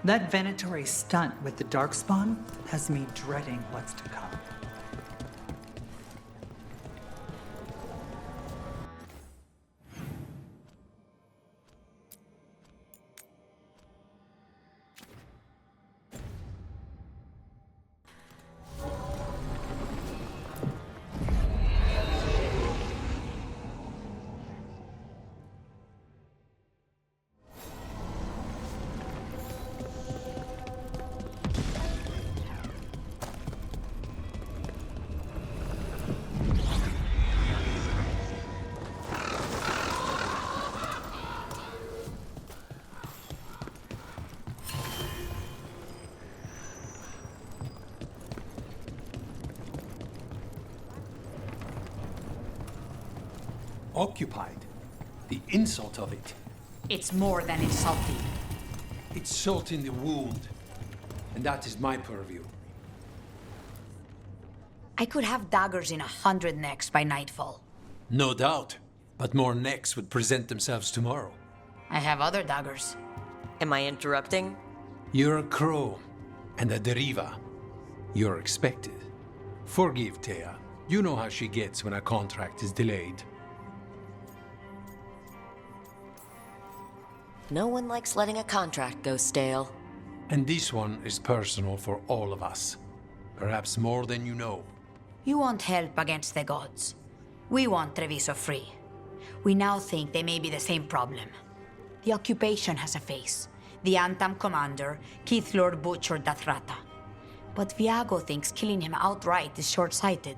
That venatory stunt with the Darkspawn has me dreading what's to come. Occupied. The insult of it. It's more than insulting. It's salt in the wound. And that is my purview. I could have daggers in 100 necks by nightfall. No doubt. But more necks would present themselves tomorrow. I have other daggers. Am I interrupting? You're a crow. And a deriva. You're expected. Forgive Thea. You know how she gets when a contract is delayed. No one likes letting a contract go stale. And this one is personal for all of us. Perhaps more than you know. You want help against the gods. We want Treviso free. We now think they may be the same problem. The occupation has a face. The Antam commander, Keith Lord Butcher Dathrata. But Viago thinks killing him outright is short-sighted.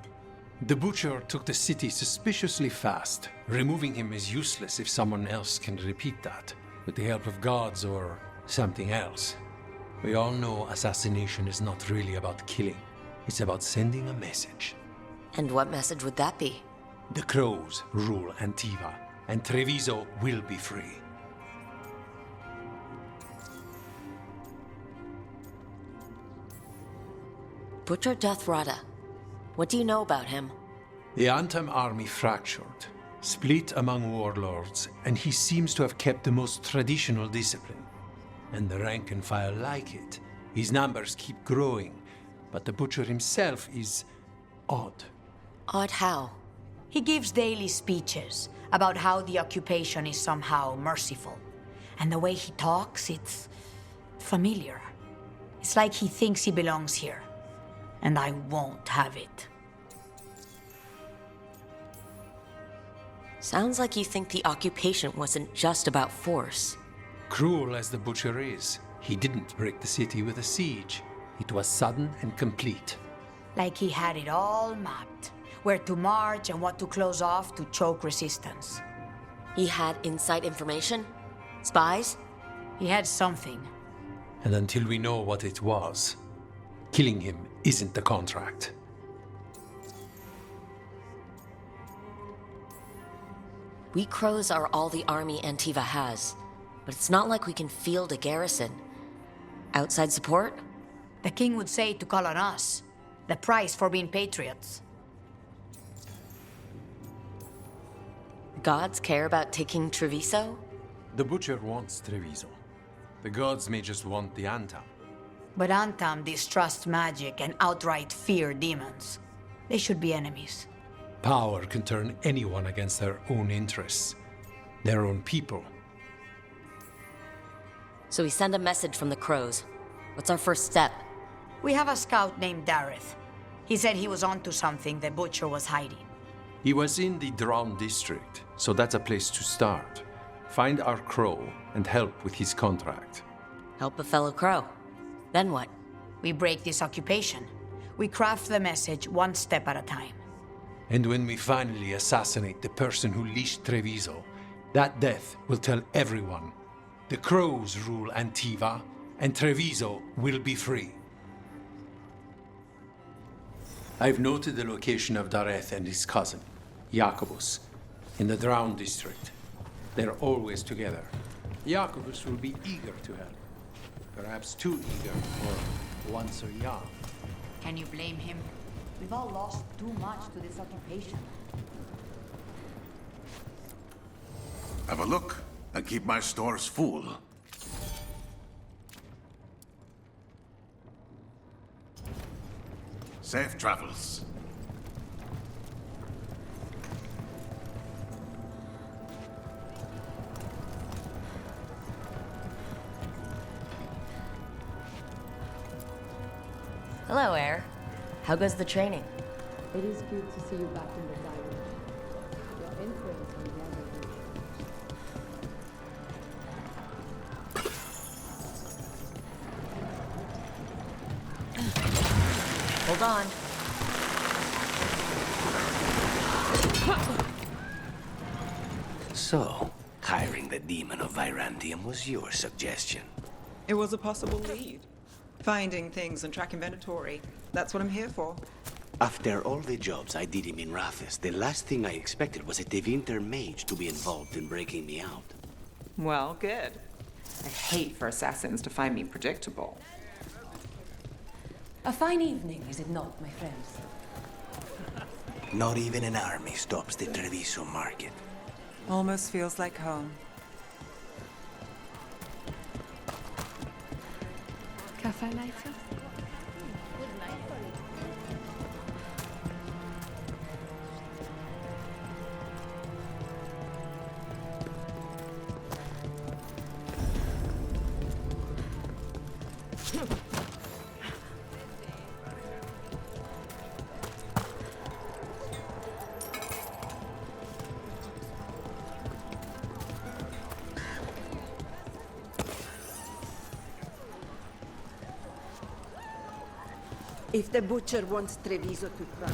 The Butcher took the city suspiciously fast. Removing him is useless if someone else can repeat that. With the help of gods or something else. We all know assassination is not really about killing. It's about sending a message. And what message would that be? The crows rule Antiva, and Treviso will be free. Butcher Dathrata. What do you know about him? The Antam army fractured, split among warlords, and he seems to have kept the most traditional discipline. And the rank and file like it. His numbers keep growing, but the Butcher himself is odd. Odd how? He gives daily speeches about how the occupation is somehow merciful. And the way he talks, it's familiar. It's like he thinks he belongs here. And I won't have it. Sounds like you think the occupation wasn't just about force. Cruel as the Butcher is, he didn't break the city with a siege. It was sudden and complete. Like he had it all mapped. Where to march and what to close off to choke resistance. He had inside information? Spies? He had something. And until we know what it was, killing him isn't the contract. We crows are all the army Antiva has, but it's not like we can field a garrison. Outside support? The king would say to call on us. The price for being patriots. Gods care about taking Treviso? The Butcher wants Treviso. The gods may just want the Antam. But Antam distrust magic and outright fear demons. They should be enemies. Power can turn anyone against their own interests, their own people. So we send a message from the crows. What's our first step? We have a scout named Dareth. He said he was onto something the Butcher was hiding. He was in the Drown district, so that's a place to start. Find our crow and help with his contract. Help a fellow crow. Then what? We break this occupation. We craft the message one step at a time. And when we finally assassinate the person who leashed Treviso, that death will tell everyone. The crows rule Antiva, and Treviso will be free. I've noted the location of Dareth and his cousin, Jacobus, in the Drown district. They're always together. Jacobus will be eager to help. Perhaps too eager, or once so young. Can you blame him? We've all lost too much to this occupation. Have a look and keep my stores full. Safe travels. Hello, Air. How goes the training? It is good to see you back in the diary. Your influence will never be. Hold on. So, hiring the demon of Virantium was your suggestion. It was a possible lead. Finding things and tracking inventory. That's what I'm here for. After all the jobs I did in Minrathis, the last thing I expected was a Tevinter mage to be involved in breaking me out. Well, good. I hate for assassins to find me predictable. A fine evening, is it not, my friends? Not even an army stops the Treviso market. Almost feels like home. Cafe later? If the butcher wants Treviso to cry,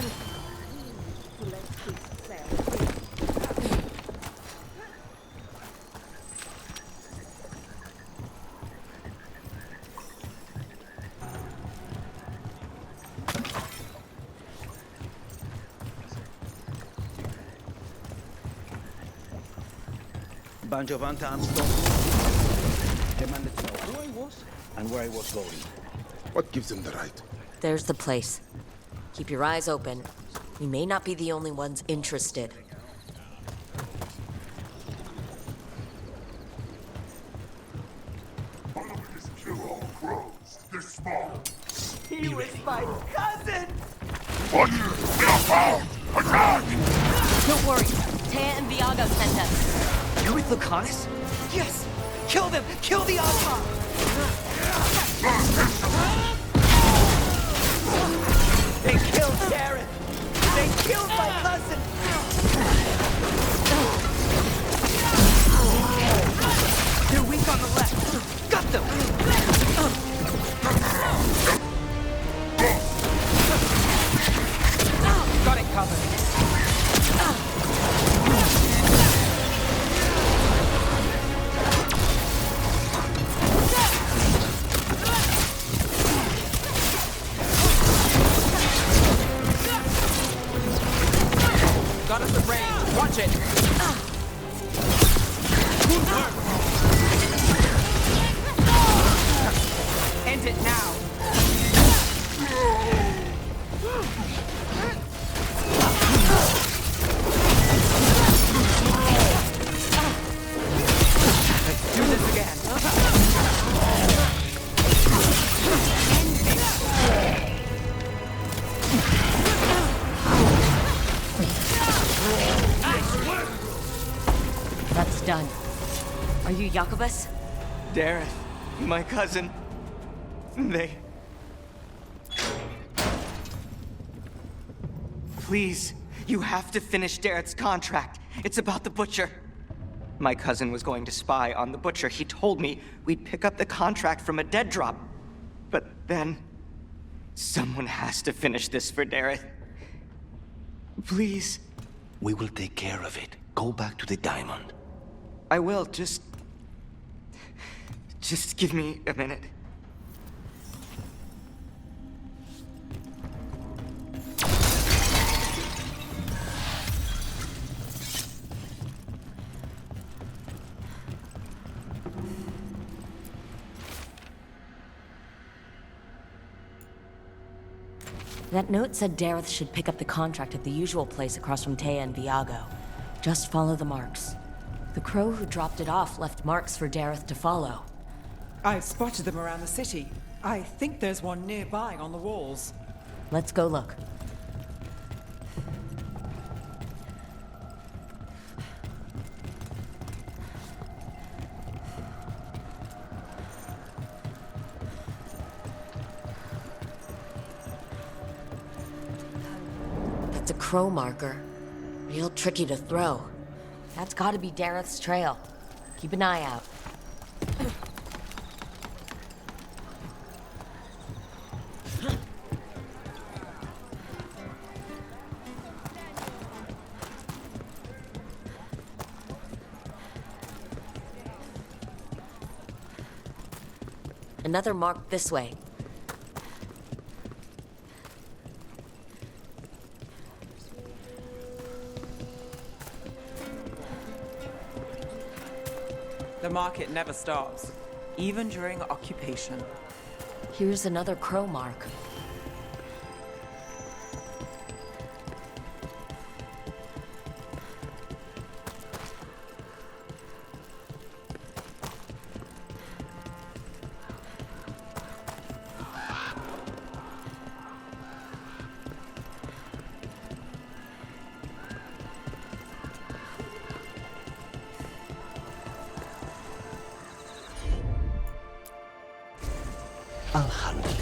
to let his cell. Bunch of unarmed demanded to know who I was and where I was going. What gives them the right? There's the place. Keep your eyes open. We may not be the only ones interested. He was my cousin! What? We are found! Attack! Don't worry. Taya and Viago sent us. You're with Lucanus? Yes! Kill them! Kill the Alpha! They killed Darren! They killed my cousin! They're weak on the left! Got them! Got it covered! Got us the range. Watch it. End it now. Let's do this again. That's done. Are you Jacobus? Darren, my cousin. They... Please, you have to finish Darrett's contract. It's about the Butcher. My cousin was going to spy on the Butcher. He told me we'd pick up the contract from a dead drop. But then... someone has to finish this for Darrett. Please. We will take care of it. Go back to the diamond. I will, just give me a minute. That note said Dareth should pick up the contract at the usual place across from Taya and Viago. Just follow the marks. The crow who dropped it off left marks for Dareth to follow. I've spotted them around the city. I think there's one nearby on the walls. Let's go look. That's a crow marker. Real tricky to throw. That's gotta be Dareth's trail. Keep an eye out. Another mark this way. The market never stops, even during occupation. Here's another crow mark. I'll handle it.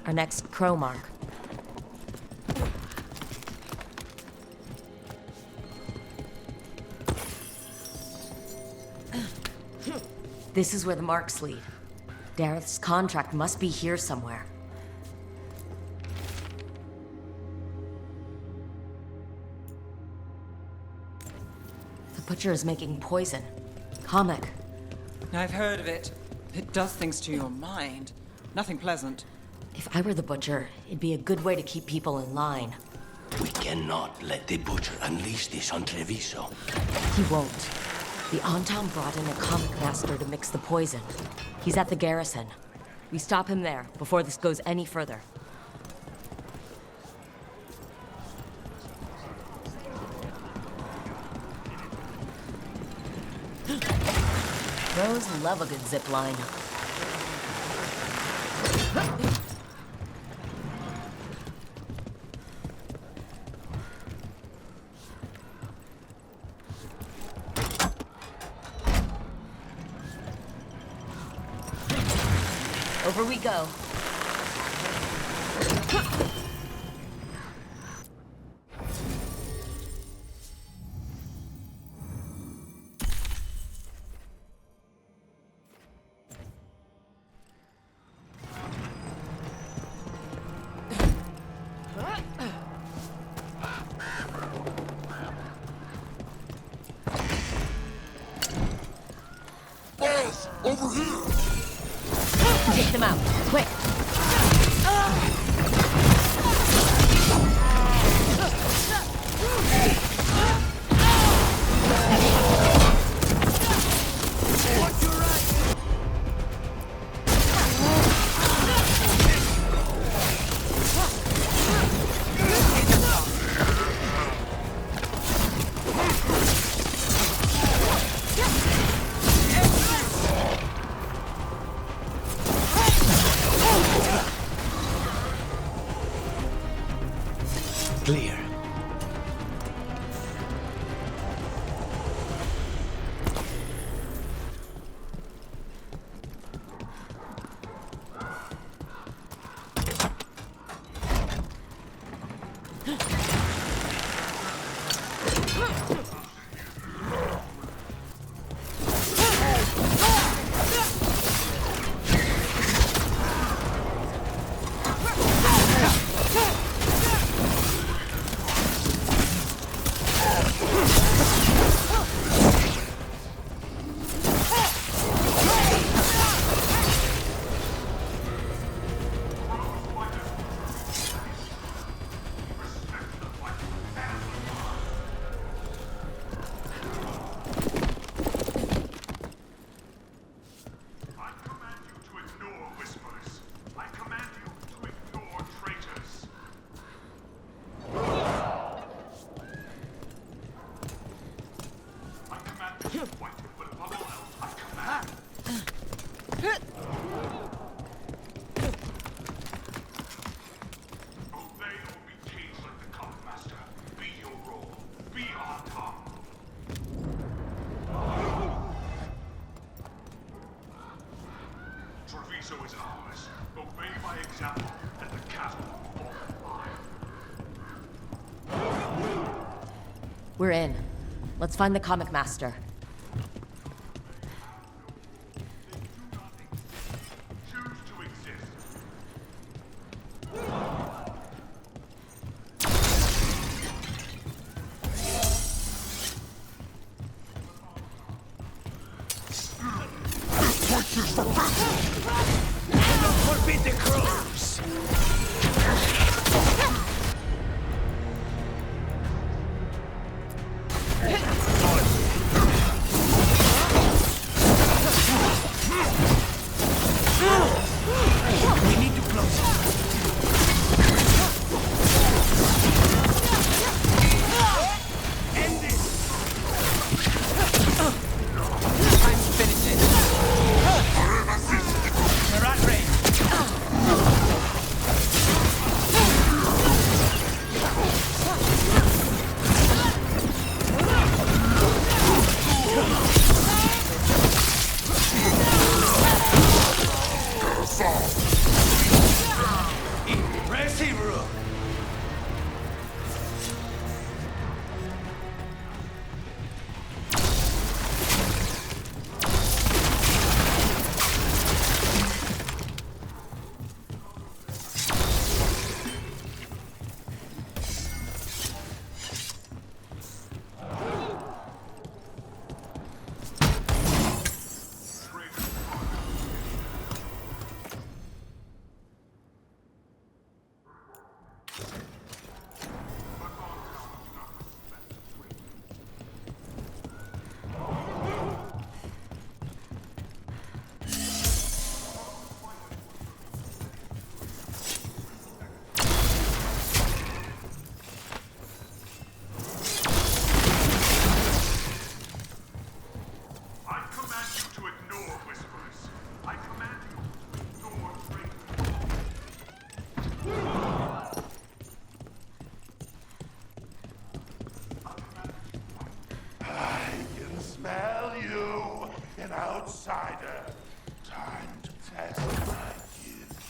Our next crow mark. This is where the marks lead. Dareth's contract must be here somewhere. The butcher is making poison. Comic. I've heard of it. It does things to your mind. Nothing pleasant. If I were the butcher, it'd be a good way to keep people in line. We cannot let the butcher unleash this on Treviso. He won't. The Antam brought in a comic master to mix the poison. He's at the garrison. We stop him there before this goes any further. Crows love a good zip line. Over we go. Boss, over here! Take them out, quick! Clear. But above all else, I command. Obey or be caged like the common master. Be your role. Be on top. Treviso is ours. Obey my example, and the castle will fall in line. We're in. Let's find the comic master. Choose to exist. Forbid the crows! We need to close it. End this! Time to finish it. They're at range. Impressive, Rook. I command you to ignore whispers. I command you to ignore traitors. I can smell you, an outsider. Time to test my gift.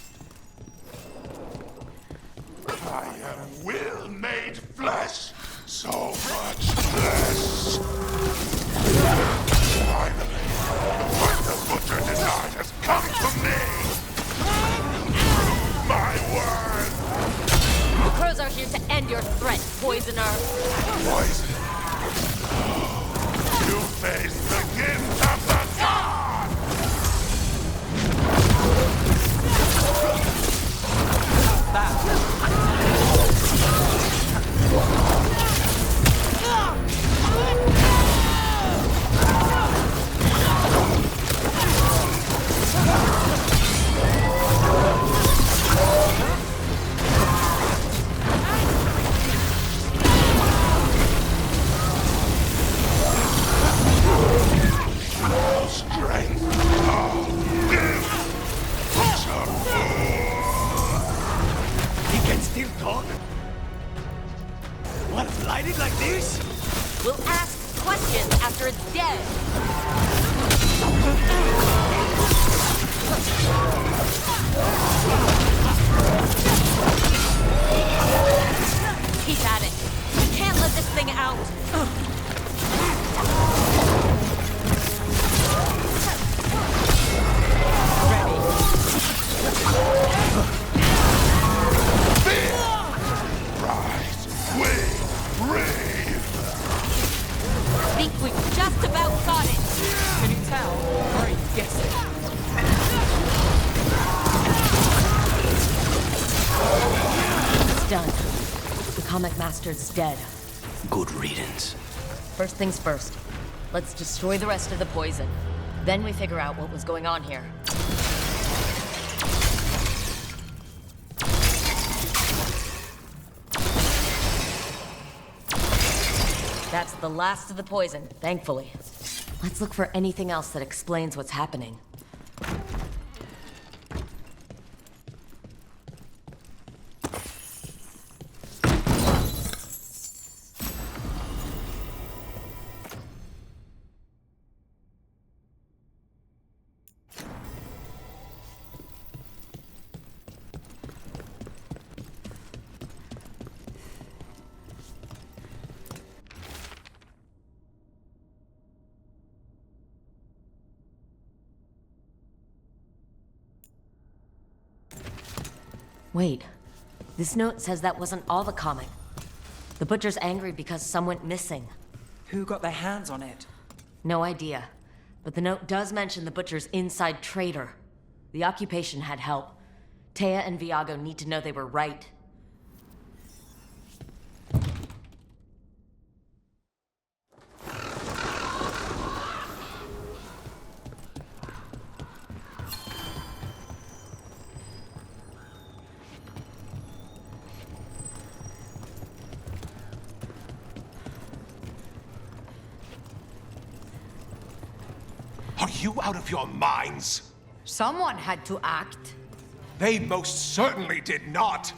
I am will made flesh, so much flesh. Finally, what the butcher denied has come to me! Prove my word! The crows are here to end your threat, poisoner. Poison! You face the gift of the god! Strength! Oh, give! Butcher fool! He can still talk? What, lighted like this? We'll ask questions after it's dead. Keep at it. We can't let this thing out. Rise! We brave! Think we've just about got it. Can you tell? Or are you guessing? It's done. The comic master's dead. Good riddance. First things first. Let's destroy the rest of the poison. Then we figure out what was going on here. That's the last of the poison, thankfully. Let's look for anything else that explains what's happening. Wait, this note says that wasn't all the comic. The Butcher's angry because some went missing. Who got their hands on it? No idea. But the note does mention the Butcher's inside traitor. The occupation had help. Taya and Viago need to know they were right. Are you out of your minds? Someone had to act. They most certainly did not!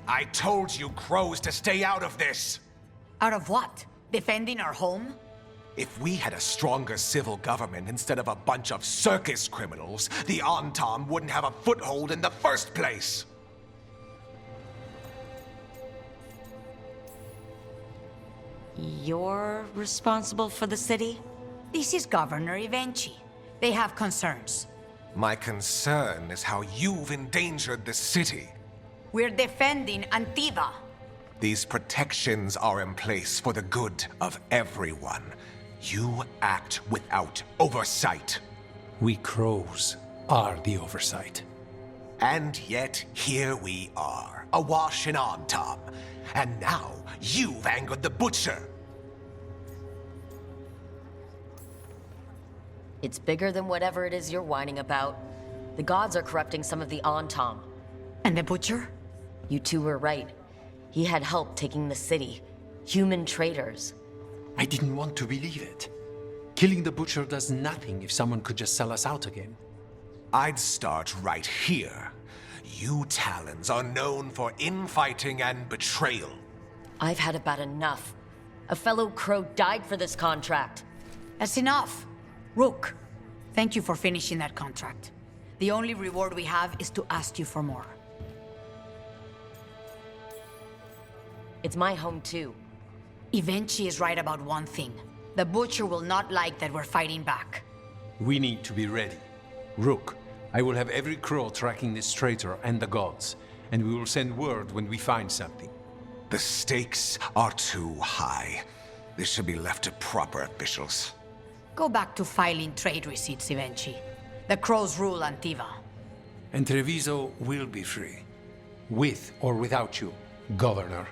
I told you crows to stay out of this! Out of what? Defending our home? If we had a stronger civil government instead of a bunch of circus criminals, the Antam wouldn't have a foothold in the first place! You're responsible for the city? This is Governor Ivenchi. They have concerns. My concern is how you've endangered the city. We're defending Antiva. These protections are in place for the good of everyone. You act without oversight. We crows are the oversight. And yet, here we are, awash in Antam. And now, you've angered the Butcher. It's bigger than whatever it is you're whining about. The gods are corrupting some of the Antam. And the Butcher? You two were right. He had help taking the city. Human traitors. I didn't want to believe it. Killing the Butcher does nothing if someone could just sell us out again. I'd start right here. You Talons are known for infighting and betrayal. I've had about enough. A fellow crow died for this contract. That's enough. Rook, thank you for finishing that contract. The only reward we have is to ask you for more. It's my home too. Ivenchi is right about one thing. The Butcher will not like that we're fighting back. We need to be ready. Rook, I will have every crow tracking this traitor and the gods, and we will send word when we find something. The stakes are too high. This should be left to proper officials. Go back to filing trade receipts, Ivenchi. The crows rule Antiva. And Treviso will be free. With or without you, Governor.